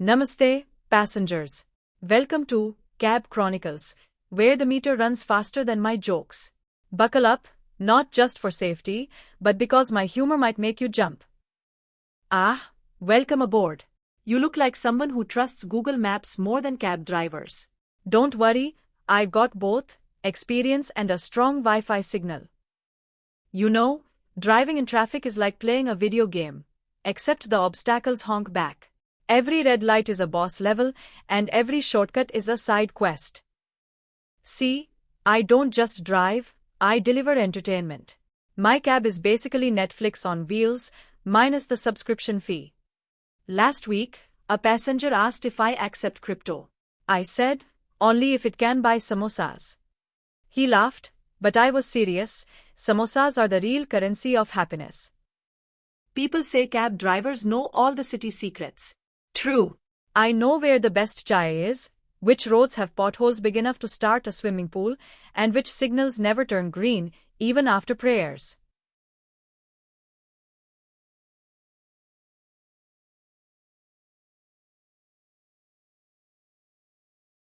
Namaste, passengers. Welcome to Cab Chronicles, where the meter runs faster than my jokes. Buckle up, not just for safety, but because my humor might make you jump. Ah, welcome aboard. You look like someone who trusts Google Maps more than cab drivers. Don't worry, I've got both experience and a strong Wi-Fi signal. You know, driving in traffic is like playing a video game, except the obstacles honk back. Every red light is a boss level, and every shortcut is a side quest. See, I don't just drive, I deliver entertainment. My cab is basically Netflix on wheels, minus the subscription fee. Last week, a passenger asked if I accept crypto. I said, only if it can buy samosas. He laughed, but I was serious. Samosas are the real currency of happiness. People say cab drivers know all the city secrets. True. I know where the best chai is, which roads have potholes big enough to start a swimming pool, and which signals never turn green, even after prayers.